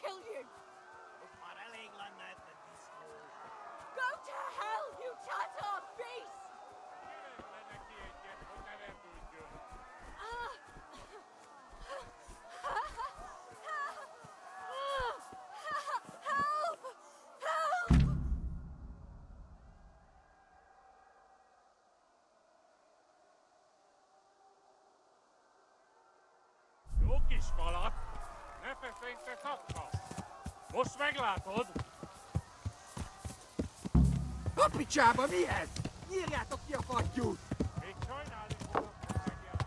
kill you! Go to hell, you tatar beast! Help! Help! Kiskalat! Nefeseink te kapva! Most meglátod! A picsába mi ez? Nyírjátok ki a fattyút! Még sajnálni fogok, hogy megjár.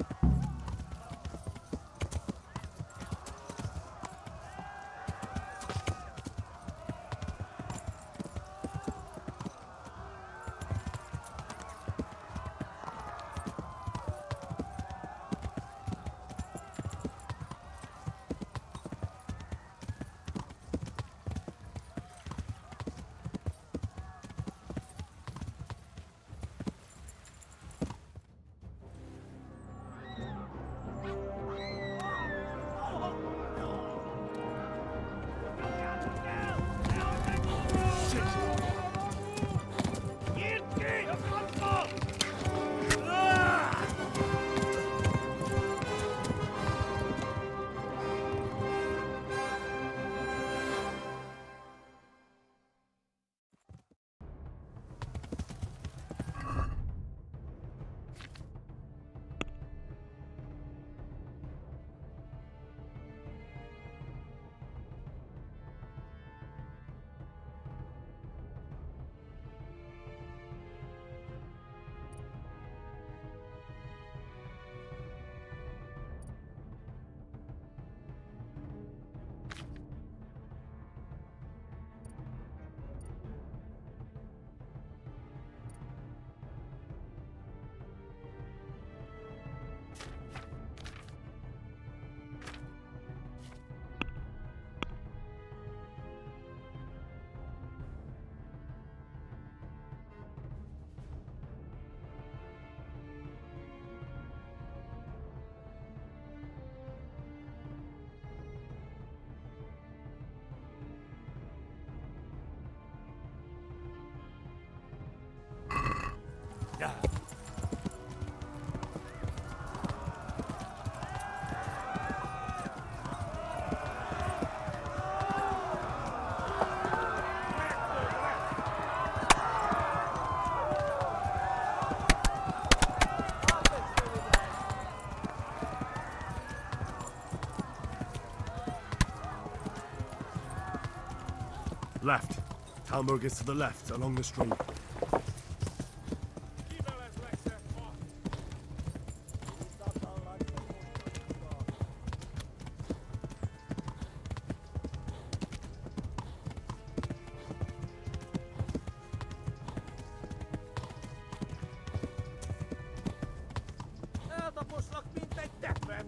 Left. Talmberg is to the left, along the stream. Eltaposlak, mint egy teppet!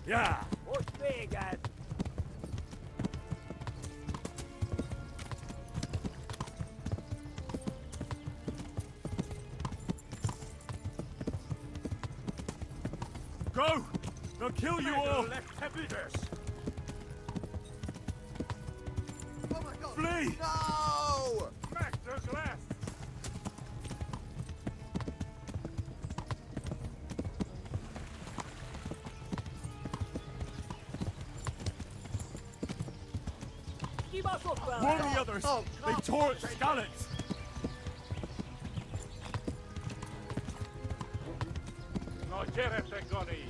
Yeah! Most véged! Go! They'll kill you all! Oh my god! Flee! No! Masters left! Warn the others! They tore at Skalitz! No gyere, Gani!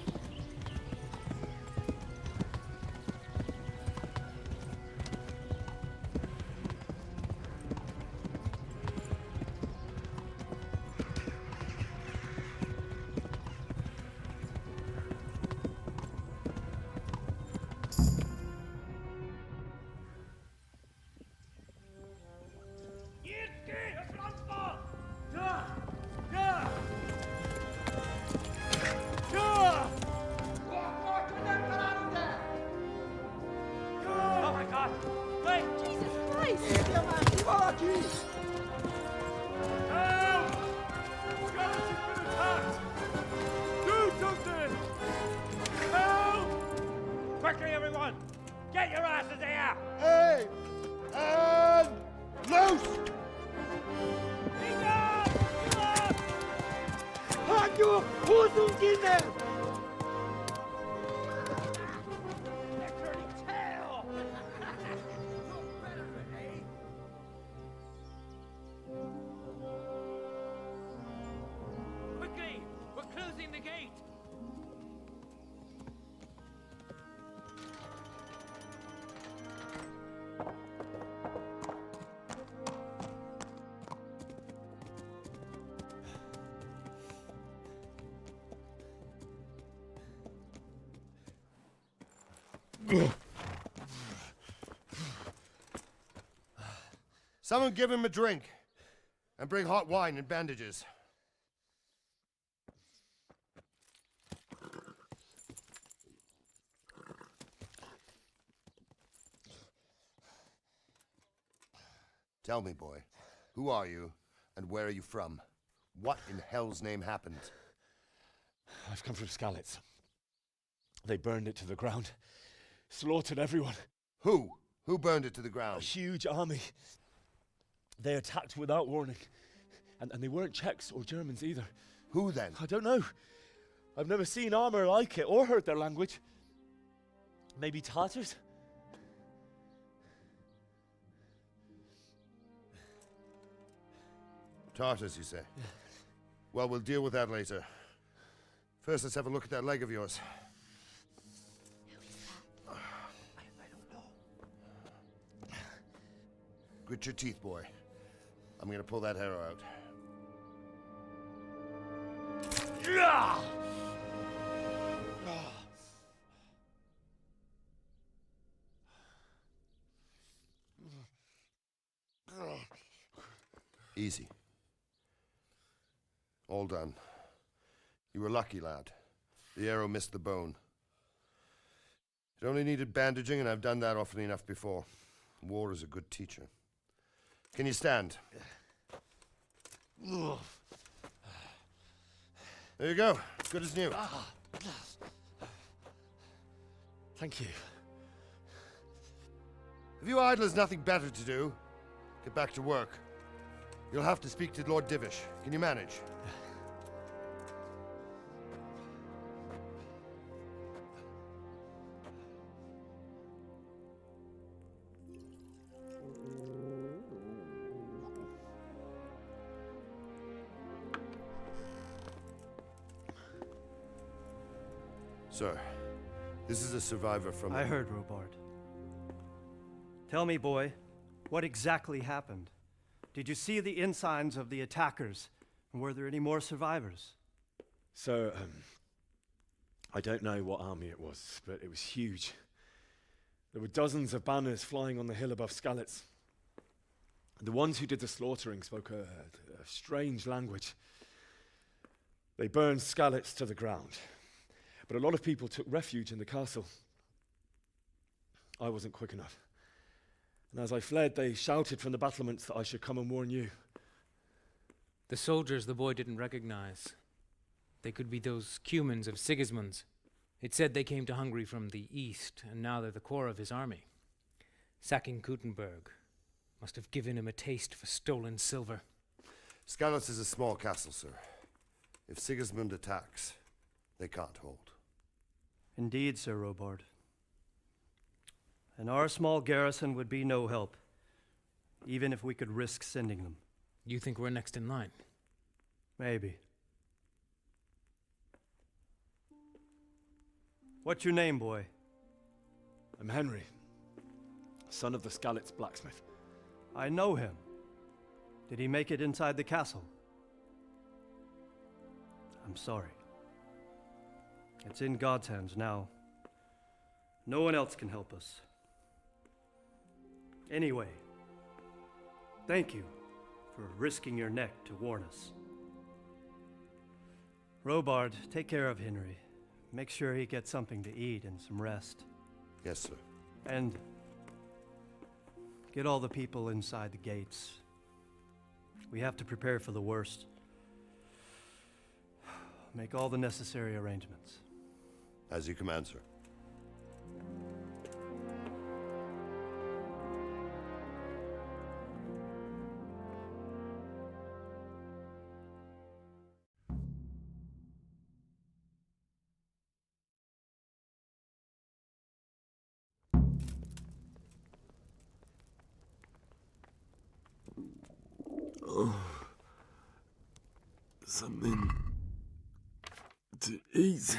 Atıyor! Húzzunk innen! Quickly! We're closing the gate! Someone give him a drink. And bring hot wine and bandages. Tell me, boy, who are you and where are you from? What in hell's name happened? I've come from Skalitz. They burned it to the ground, slaughtered everyone. Who? Who burned it to the A ground? huge army. They attacked without warning. And they weren't Czechs or Germans either. Who then? I don't know. I've never seen armor like it or heard their language. Maybe Tatars? Tartars, you say? Well, we'll deal with that later. First, let's have a look at that leg of yours. I don't know. Grit your teeth, boy. I'm gonna pull that arrow out. Easy. All done. You were lucky, lad. The arrow missed the bone. It only needed bandaging, and I've done that often enough before. War is a good teacher. Can you stand? There you go. Good as new. Thank you. If you idlers nothing better to do, get back to work. You'll have to speak to Lord Divish. Can you manage? Sir, this is a survivor from... I heard, Robard. Tell me, boy, what exactly happened? Did you see the ensigns of the attackers? And were there any more survivors? So, I don't know what army it was, but it was huge. There were dozens of banners flying on the hill above Skalitz. The ones who did the slaughtering spoke a strange language. They burned Skalitz to the ground. But a lot of people took refuge in the castle. I wasn't quick enough. And as I fled, they shouted from the battlements that I should come and warn you. The soldiers the boy didn't recognize. They could be those Cumans of Sigismund's. It said they came to Hungary from the east, and now they're the core of his army. Sacking Gutenberg must have given him a taste for stolen silver. Skalitz is a small castle, sir. If Sigismund attacks, they can't hold. Indeed, Sir Robard. And our small garrison would be no help, even if we could risk sending them. You think we're next in line? Maybe. What's your name, boy? I'm Henry, son of the Skalitz blacksmith. I know him. Did he make it inside the castle? I'm sorry. It's in God's hands now. No one else can help us. Anyway, thank you for risking your neck to warn us. Robard, take care of Henry. Make sure he gets something to eat and some rest. Yes, sir. And get all the people inside the gates. We have to prepare for the worst. Make all the necessary arrangements. As you command, sir. Something to eat.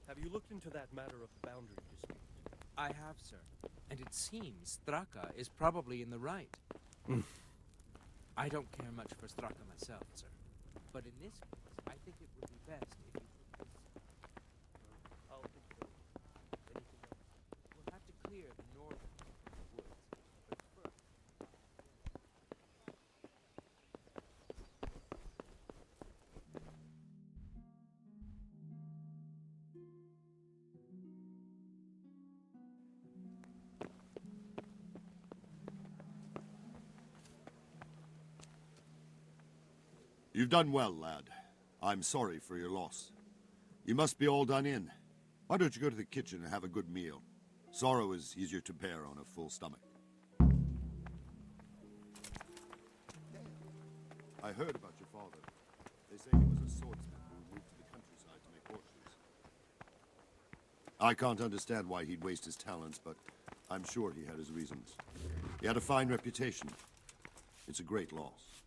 Have you looked into that matter of boundary dispute? I have, sir. And it seems Straka is probably in the right. I don't care much for Straka myself, sir. But in this case, I think it would be best if you took this. I'll think about it. Anything else? We'll have to clear the northern woods. But first, You've done well, lad. I'm sorry for your loss. You must be all done in. Why don't you go to the kitchen and have a good meal? Sorrow is easier to bear on a full stomach. I heard about your father. They say he was a swordsman who moved to the countryside to make horseshoes. I can't understand why he'd waste his talents, but I'm sure he had his reasons. He had a fine reputation. It's a great loss.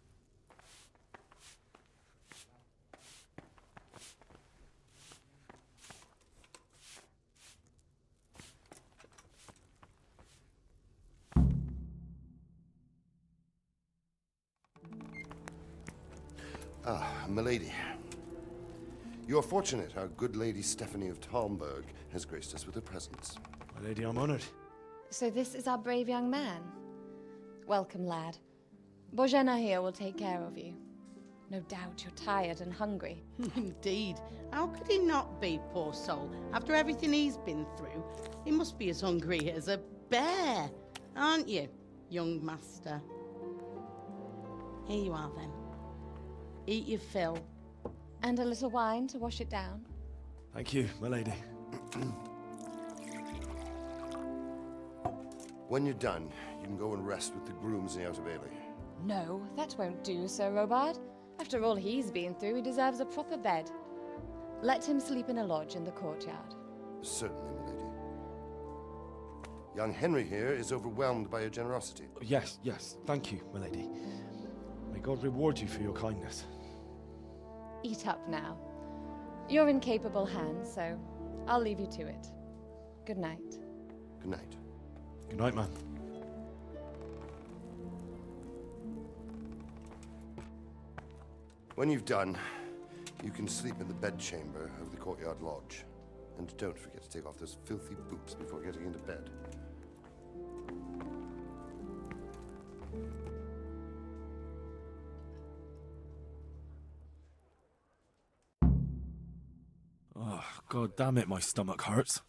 Ah, milady. You're fortunate our good lady Stephanie of Talmberg has graced us with her presence. My lady, I'm honored. So this is our brave young man. Welcome, lad. Bojana here will take care of you. No doubt you're tired and hungry. Indeed. How could he not be, poor soul? After everything he's been through, he must be as hungry as a bear, aren't you, young master? Here you are, then. Eat your fill. And a little wine to wash it down. Thank you, my lady. When you're done, you can go and rest with the grooms in the Outer Bailey. No, that won't do, Sir Robard. After all he's been through, he deserves a proper bed. Let him sleep in a lodge in the courtyard. Certainly, milady. Young Henry here is overwhelmed by your generosity. Yes, yes, thank you, my lady. May God reward you for your kindness. Eat up now. You're in capable hands, so I'll leave you to it. Good night. Good night. Good night, man. When you've done, you can sleep in the bedchamber of the courtyard lodge. And don't forget to take off those filthy boots before getting into bed. Oh, God damn it, my stomach hurts.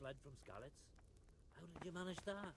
fled from Skalitz? How did you manage that?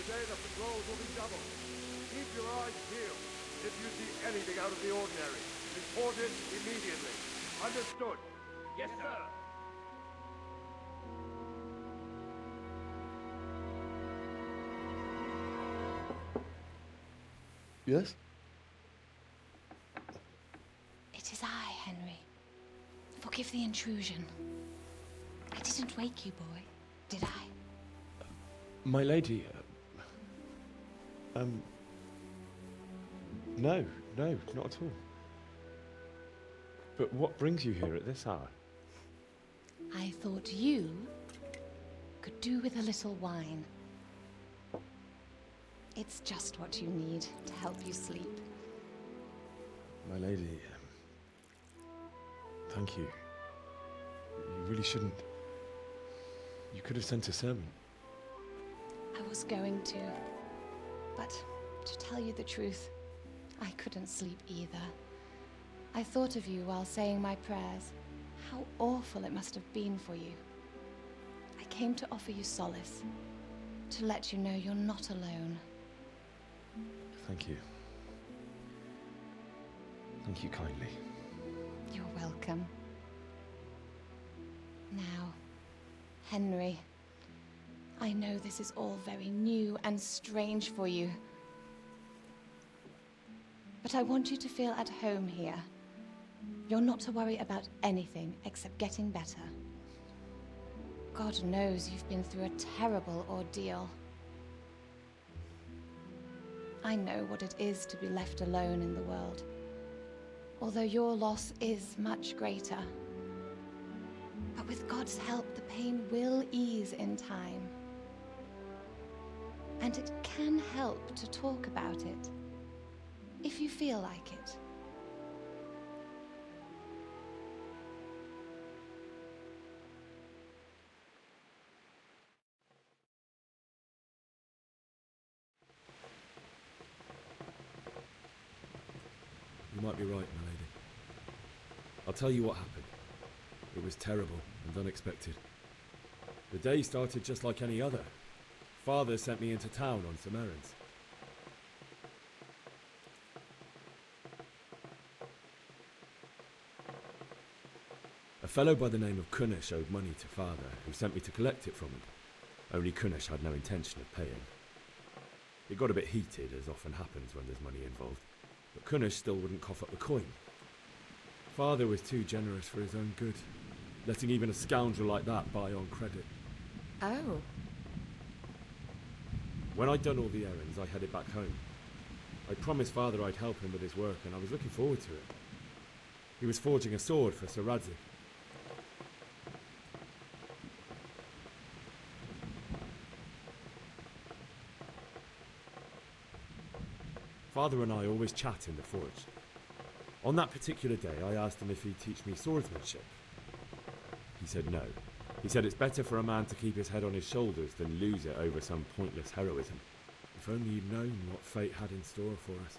Today the patrols will be doubled. Keep your eyes peeled. If you see anything out of the ordinary, report it immediately. Understood? Yes, sir. Yes? It is I, Henry. Forgive the intrusion. I didn't wake you, boy, did I? My lady, no, not at all. But what brings you here at this hour? I thought you could do with a little wine. It's just what you need to help you sleep. My lady, thank you. You really shouldn't. You could have sent a servant. I was going to, but to tell you the truth, I couldn't sleep either. I thought of you while saying my prayers. How awful it must have been for you. I came to offer you solace, to let you know you're not alone. Thank you. Thank you kindly. You're welcome. Now, Henry, I know this is all very new and strange for you, but I want you to feel at home here. You're not to worry about anything except getting better. God knows you've been through a terrible ordeal. I know what it is to be left alone in the world, although your loss is much greater. But with God's help, the pain will ease in time. And it can help to talk about it, if you feel like it. You might be right, my lady. I'll tell you what happened. It was terrible and unexpected. The day started just like any other. Father sent me into town on some errands. A fellow by the name of Kunesh owed money to Father, who sent me to collect it from him. Only Kunesh had no intention of paying. It got a bit heated, as often happens when there's money involved, but Kunesh still wouldn't cough up the coin. Father was too generous for his own good, letting even a scoundrel like that buy on credit. Oh. When I'd done all the errands, I headed back home. I promised Father I'd help him with his work, and I was looking forward to it. He was forging a sword for Sir Radzik. Father and I always chat in the forge. On that particular day, I asked him if he'd teach me swordsmanship. He said no. He said it's better for a man to keep his head on his shoulders than lose it over some pointless heroism. If only he'd known what fate had in store for us.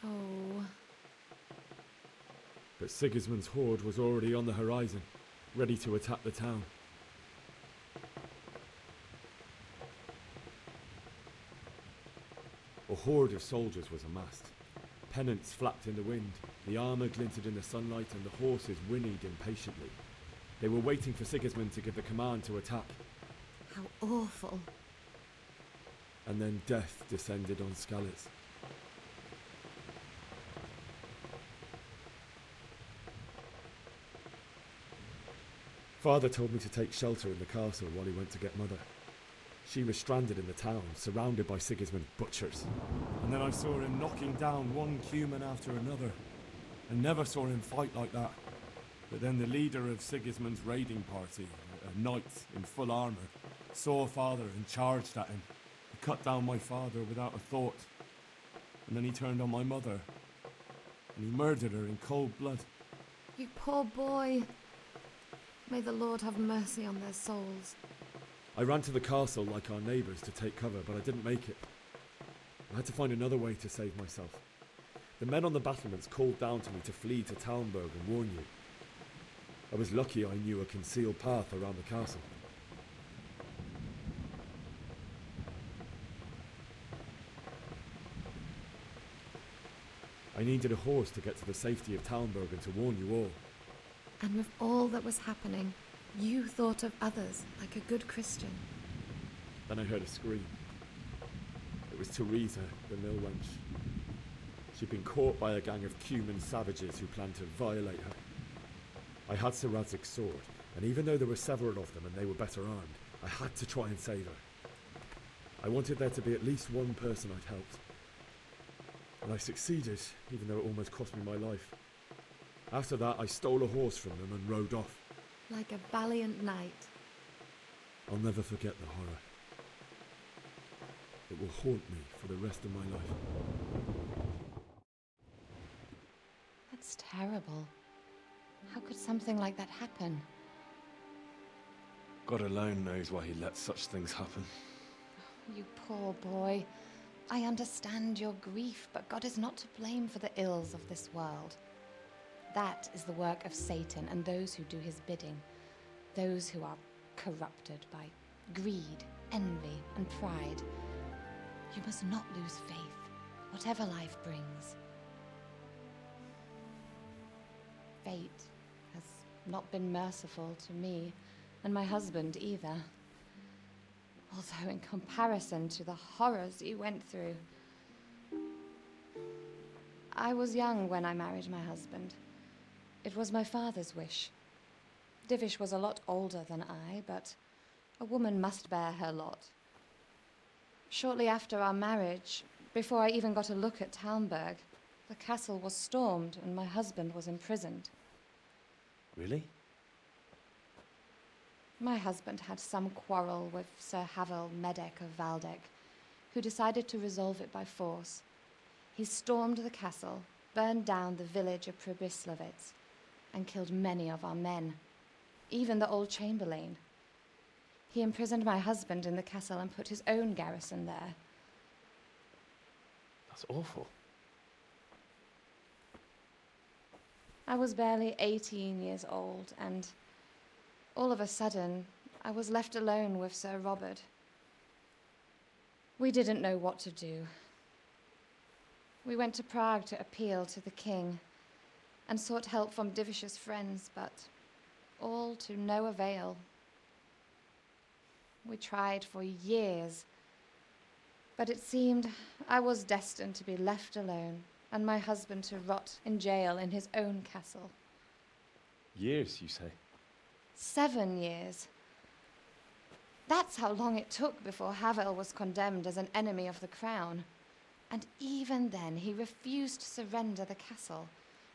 Oh. But Sigismund's horde was already on the horizon, ready to attack the town. A horde of soldiers was amassed. Pennants flapped in the wind, the armour glinted in the sunlight, and the horses whinnied impatiently. They were waiting for Sigismund to give the command to attack. How awful. And then death descended on Skalitz. Father told me to take shelter in the castle while he went to get Mother. She was stranded in the town, surrounded by Sigismund's butchers. And then I saw him knocking down one Cuman after another. I never saw him fight like that. But then the leader of Sigismund's raiding party, a knight in full armour, saw Father and charged at him. He cut down my father without a thought. And then he turned on my mother. And he murdered her in cold blood. You poor boy. May the Lord have mercy on their souls. I ran to the castle like our neighbours to take cover, but I didn't make it. I had to find another way to save myself. The men on the battlements called down to me to flee to Talmberg and warn you. I was lucky I knew a concealed path around the castle. I needed a horse to get to the safety of Talmberg and to warn you all. And with all that was happening, you thought of others like a good Christian. Then I heard a scream. It was Teresa, the mill wench. She'd been caught by a gang of Cuman savages who planned to violate her. I had Sir Radzig's sword, and even though there were several of them and they were better armed, I had to try and save her. I wanted there to be at least one person I'd helped. And I succeeded, even though it almost cost me my life. After that, I stole a horse from them and rode off. Like a valiant knight. I'll never forget the horror. It will haunt me for the rest of my life. That's terrible. How could something like that happen? God alone knows why he lets such things happen. You poor boy. I understand your grief, but God is not to blame for the ills of this world. That is the work of Satan and those who do his bidding. Those who are corrupted by greed, envy, and pride. You must not lose faith, whatever life brings. Fate has not been merciful to me, and my husband either. Although in comparison to the horrors you went through. I was young when I married my husband. It was my father's wish. Divish was a lot older than I, but a woman must bear her lot. Shortly after our marriage, before I even got a look at Talmberg, the castle was stormed and my husband was imprisoned. Really? My husband had some quarrel with Sir Havel Medek of Valdek, who decided to resolve it by force. He stormed the castle, burned down the village of Pribyslavitz, and killed many of our men, even the old chamberlain. He imprisoned my husband in the castle and put his own garrison there. That's awful. I was barely 18 years old, and all of a sudden, I was left alone with Sir Robert. We didn't know what to do. We went to Prague to appeal to the king and sought help from Divish's friends, but all to no avail. We tried for years, but it seemed I was destined to be left alone and my husband to rot in jail in his own castle. Years, you say? 7 years. That's how long it took before Havel was condemned as an enemy of the crown. And even then, he refused to surrender the castle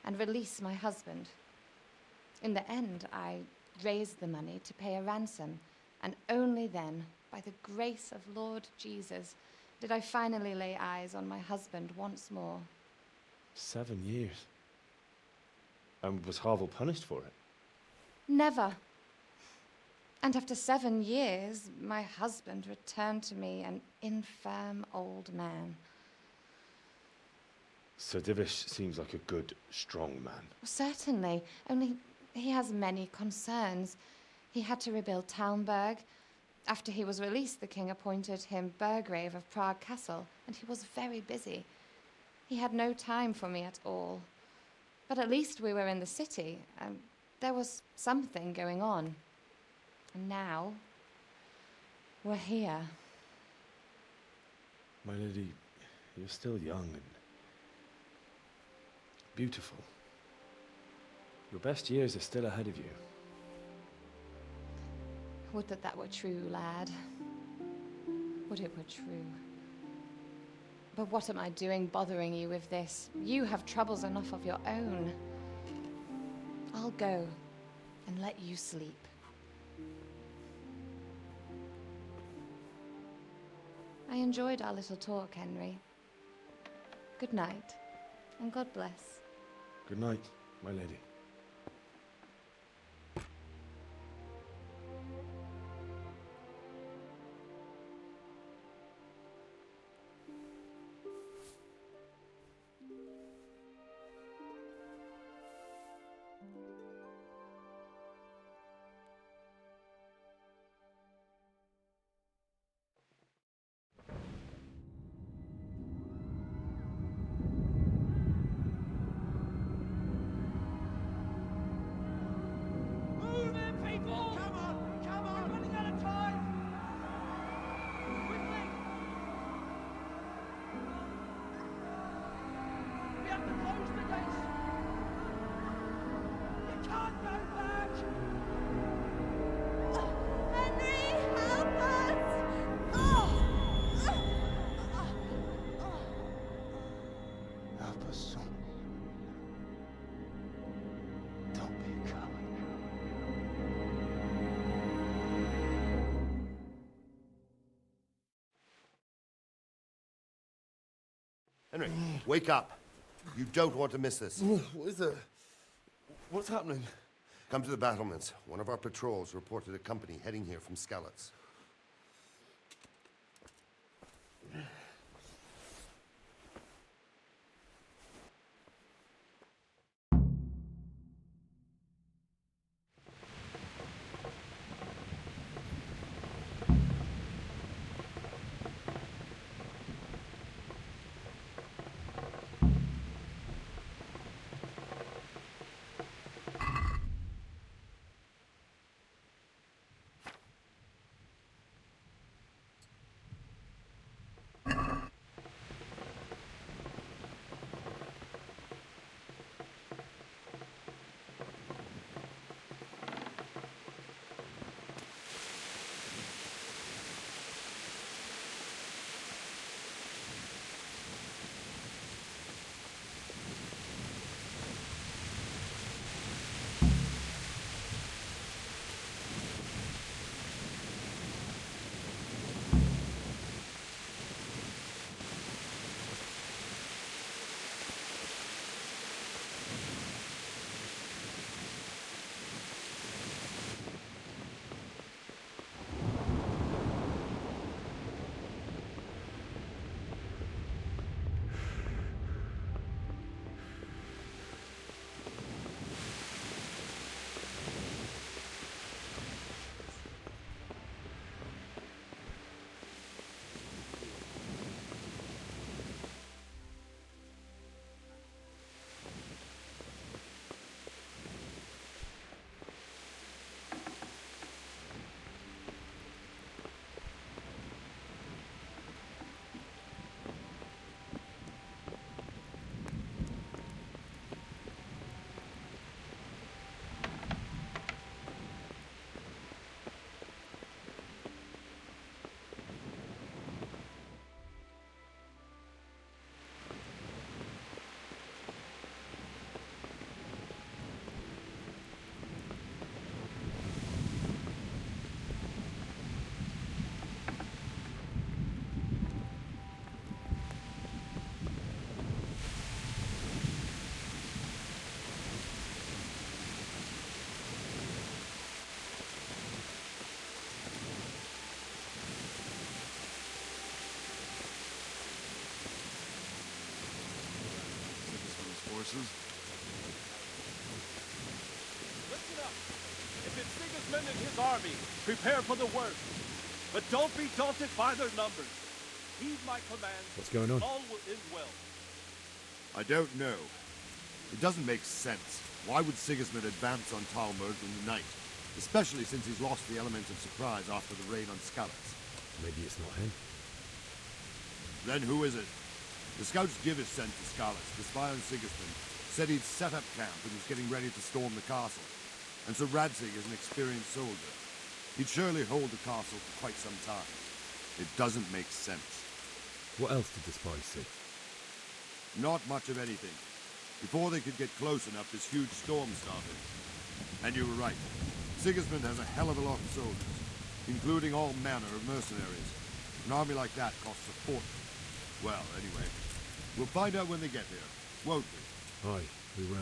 and release my husband. In the end, I raised the money to pay a ransom, and only then, by the grace of Lord Jesus, did I finally lay eyes on my husband once more. 7 years? And was Havel punished for it? Never. And after 7 years, my husband returned to me an infirm old man. Sir Divish seems like a good, strong man. Certainly, only he has many concerns. He had to rebuild Talmberg. After he was released, the king appointed him Burgrave of Prague Castle, and he was very busy. He had no time for me at all. But at least we were in the city, and there was something going on. And now, we're here. My lady, you're still young and beautiful. Your best years are still ahead of you. Would that were true, lad. Would it were true. But what am I doing bothering you with this? You have troubles enough of your own. I'll go and let you sleep. I enjoyed our little talk, Henry. Good night, and God bless. Good night, my lady. Henry, wake up. You don't want to miss this. What is it? What's happening? Come to the battlements. One of our patrols reported a company heading here from Skalitz. horses. Listen up. If it's Sigismund and his army, prepare for the worst. But don't be daunted by their numbers. Heed my commands. What's going on? All will end well. I don't know. It doesn't make sense. Why would Sigismund advance on Talmud in the night? Especially since he's lost the element of surprise after the raid on Skalitz. Maybe it's not him. Then who is it? The scouts Givis sent to Skalitz to spy on Sigismund said he'd set up camp and was getting ready to storm the castle. And so Radzig is an experienced soldier. He'd surely hold the castle for quite some time. It doesn't make sense. What else did the spies see? Not much of anything. Before they could get close enough, this huge storm started. And you were right. Sigismund has a hell of a lot of soldiers, including all manner of mercenaries. An army like that costs a fortune. Well, anyway, we'll find out when they get here, won't we? Aye, we will.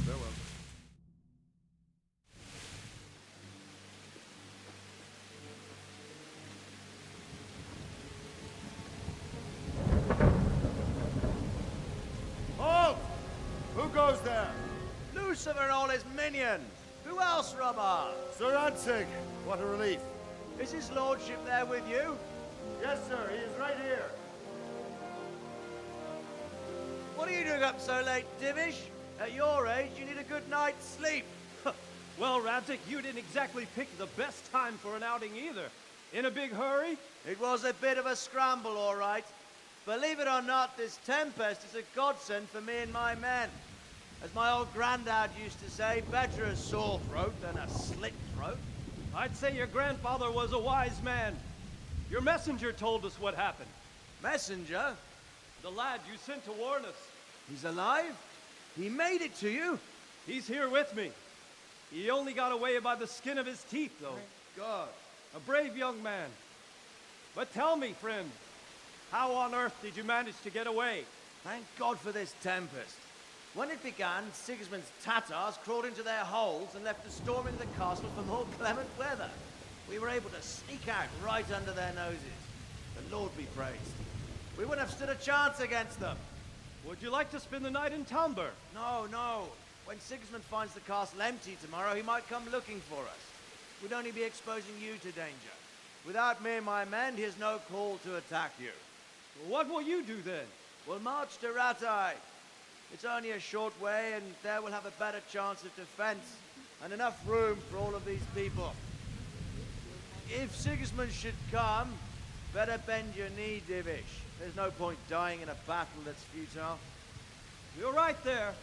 Farewell. Halt! Who goes there? Lucifer and all his minions. Who else, Robert? Sir Ansig, what a relief. Is his lordship there with you? Yes, sir, he is right here. What are you doing up so late, Divish? At your age, you need a good night's sleep. Well, Radzig, you didn't exactly pick the best time for an outing either. In a big hurry? It was a bit of a scramble, all right. Believe it or not, this tempest is a godsend for me and my men. As my old granddad used to say, better a sore throat than a slit throat. I'd say your grandfather was a wise man. Your messenger told us what happened. Messenger? The lad you sent to warn us. He's alive? He made it to you? He's here with me. He only got away by the skin of his teeth, though. Thank God. A brave young man. But tell me, friend, how on earth did you manage to get away? Thank God for this tempest. When it began, Sigismund's Tatars crawled into their holes and left us storming the castle for more clement weather. We were able to sneak out right under their noses. The Lord be praised. We wouldn't have stood a chance against them. Would you like to spend the night in Talmberg? No, no. When Sigismund finds the castle empty tomorrow, he might come looking for us. We'd only be exposing you to danger. Without me and my men, he has no call to attack you. What will you do then? We'll march to Ratai. It's only a short way, and there we'll have a better chance of defense and enough room for all of these people. If Sigismund should come, better bend your knee, Divish. There's no point dying in a battle that's futile. You're right there.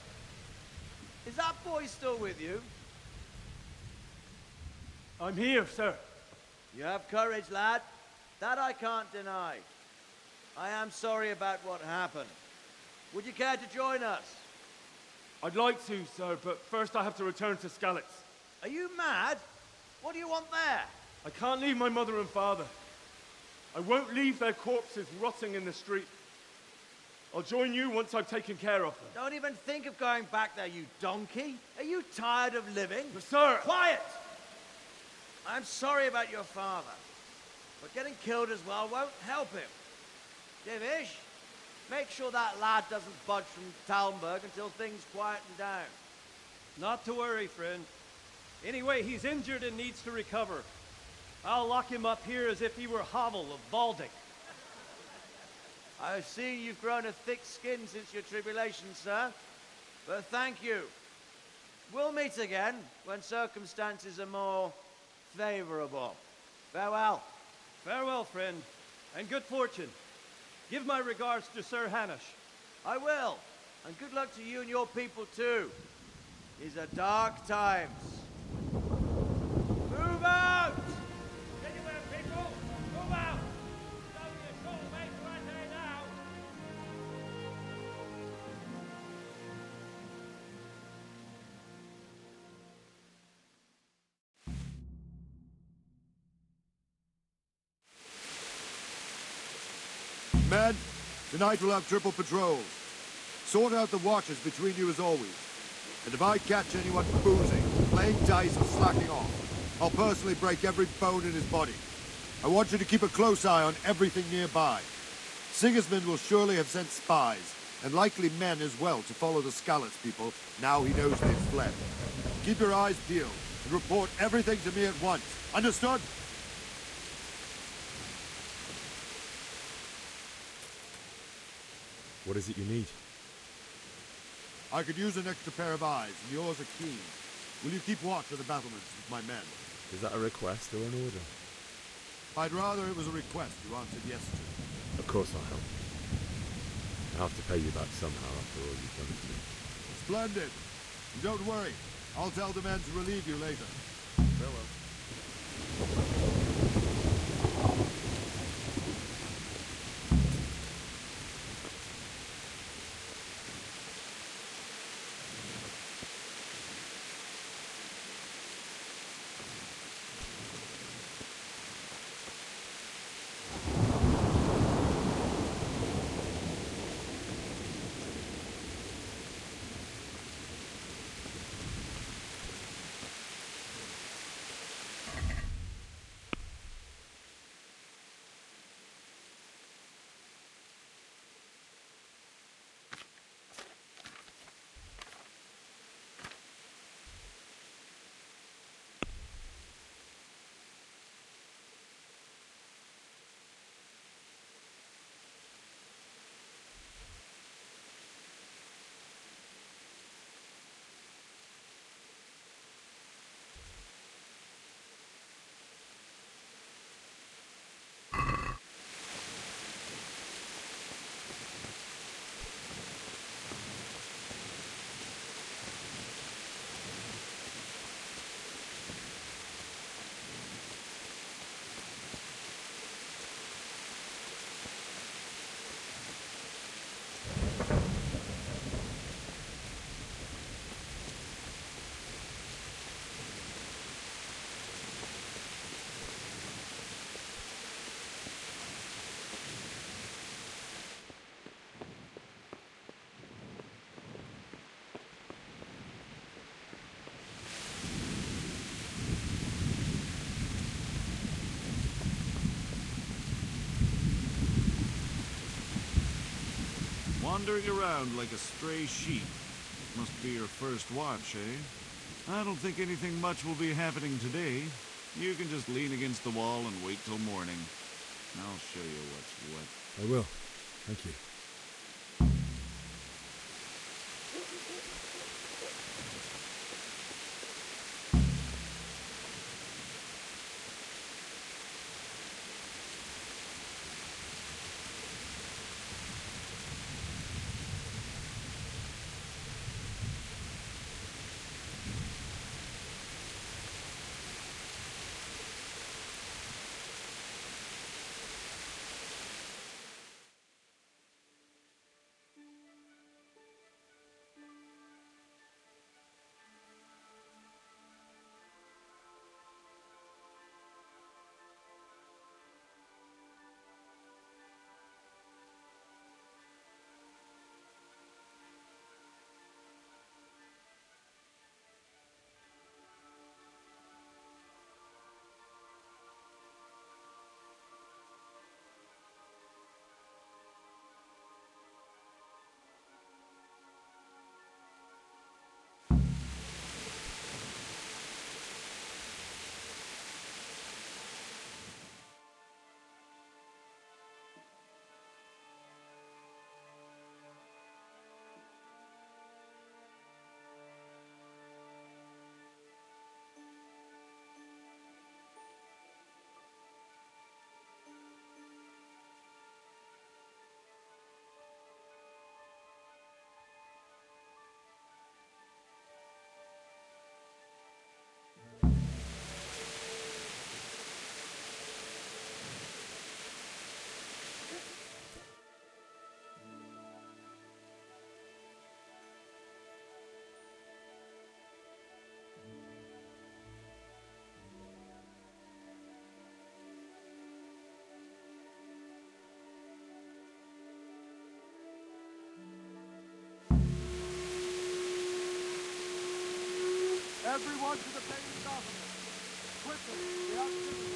Is that boy still with you? I'm here, sir. You have courage, lad. That I can't deny. I am sorry about what happened. Would you care to join us? I'd like to, sir, but first I have to return to Skalitz. Are you mad? What do you want there? I can't leave my mother and father. I won't leave their corpses rotting in the street. I'll join you once I've taken care of them. Don't even think of going back there, you donkey. Are you tired of living? But sir! Quiet! I'm sorry about your father, but getting killed as well won't help him. Divish, make sure that lad doesn't budge from Talmberg until things quieten down. Not to worry, friend. Anyway, he's injured and needs to recover. I'll lock him up here as if he were Havel of Baldic. I see you've grown a thick skin since your tribulation, sir. But thank you. We'll meet again when circumstances are more favorable. Farewell. Farewell, friend, and good fortune. Give my regards to Sir Hanush. I will. And good luck to you and your people, too. These are dark times. Move out! Anywhere, people! Move out! It's only a short way to right there now! Men, tonight we'll have triple patrols. Sort out the watches between you as always. And if I catch anyone boozing, playing dice or slacking off, I'll personally break every bone in his body. I want you to keep a close eye on everything nearby. Sigismund will surely have sent spies, and likely men as well, to follow the Skalitz people now he knows they've fled. Keep your eyes peeled and report everything to me at once. Understood? What is it you need? I could use an extra pair of eyes, and yours are keen. Will you keep watch of the battlements with my men? Is that a request or an order? I'd rather it was a request you answered yes to. Of course I'll help. I have to pay you back somehow after all you've done for me. Splendid. And don't worry. I'll tell the men to relieve you later. Farewell. Wandering around like a stray sheep. Must be your first watch, eh? I don't think anything much will be happening today. You can just lean against the wall and wait till morning. I'll show you what's what. I will. Thank you. Everyone to the paying document. Quickly, the outfit.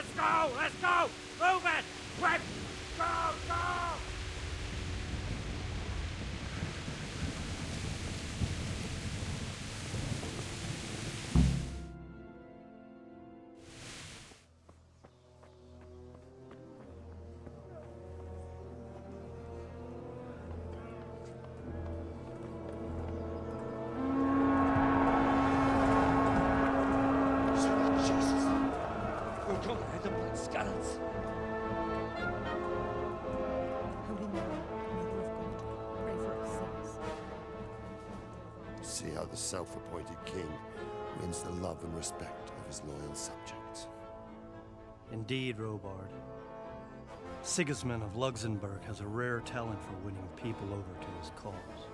Let's go! Let's go! Move it! Quick! Go! Go! See how the self-appointed king wins the love and respect of his loyal subjects. Indeed, Robard. Sigismund of Luxembourg has a rare talent for winning people over to his cause.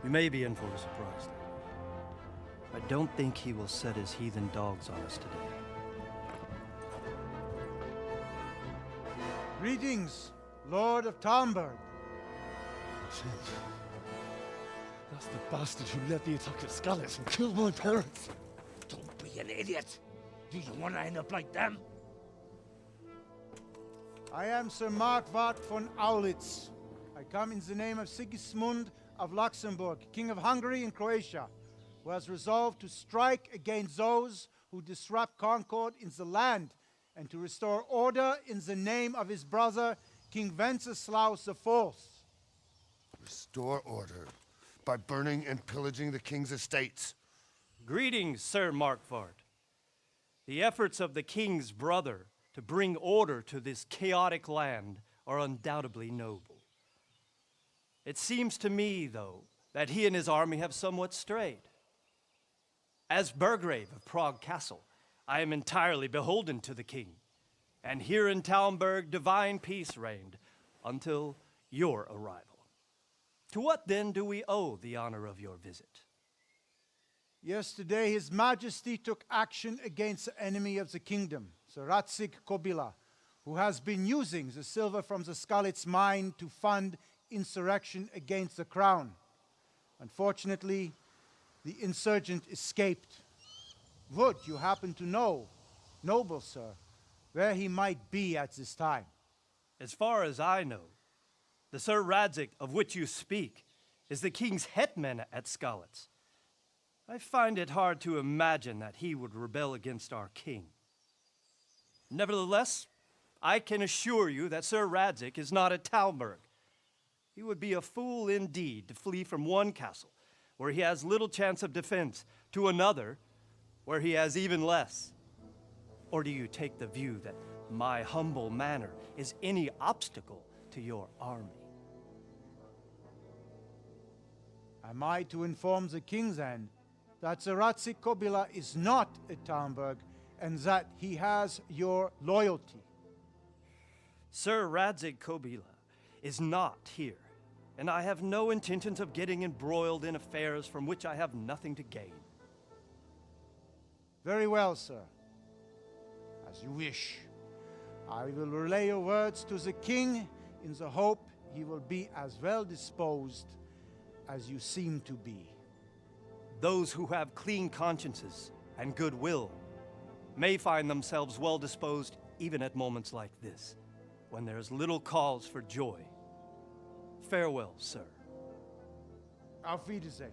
We may be in for a surprise, though. I don't think he will set his heathen dogs on us today. Greetings, Lord of Talmberg. That's the bastard who led the attack at Skalitz and killed my parents. Don't be an idiot. Do you want to end up like them? I am Sir Markwart von Aulitz. I come in the name of Sigismund of Luxembourg, King of Hungary and Croatia, who has resolved to strike against those who disrupt concord in the land and to restore order in the name of his brother, King Wenceslaus IV. Restore order by burning and pillaging the king's estates. Greetings, Sir Markwart. The efforts of the king's brother to bring order to this chaotic land are undoubtedly noble. It seems to me, though, that he and his army have somewhat strayed. As Burgrave of Prague Castle, I am entirely beholden to the king, and here in Talmberg divine peace reigned until your arrival. To what then do we owe the honor of your visit? Yesterday, His Majesty took action against the enemy of the kingdom, Sir Radzig Kobyla, who has been using the silver from the Skalitz mine to fund insurrection against the crown. Unfortunately, the insurgent escaped. Would you happen to know, noble sir, where he might be at this time? As far as I know, the Sir Radzig of which you speak is the king's hetman at Skalitz. I find it hard to imagine that he would rebel against our king. Nevertheless, I can assure you that Sir Radzig is not at Talmberg. He would be a fool indeed to flee from one castle, where he has little chance of defense, to another, where he has even less. Or do you take the view that my humble manner is any obstacle to your army? Am I to inform the king then that Sir Radzig Kobyla is not at Talmberg and that he has your loyalty? Sir Radzig Kobyla is not here, and I have no intentions of getting embroiled in affairs from which I have nothing to gain. Very well, sir. As you wish. I will relay your words to the king in the hope he will be as well disposed as you seem to be. Those who have clean consciences and goodwill may find themselves well disposed even at moments like this, when there is little cause for joy. Farewell, sir. Auf Wiedersehen.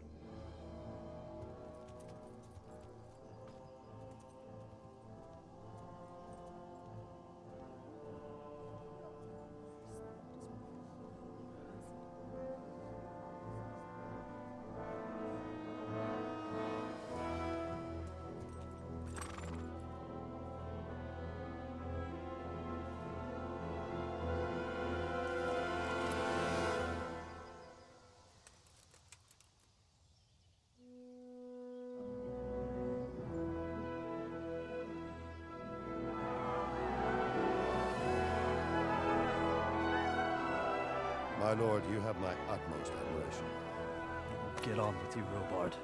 My lord, you have my utmost admiration. Get on with you, Robard.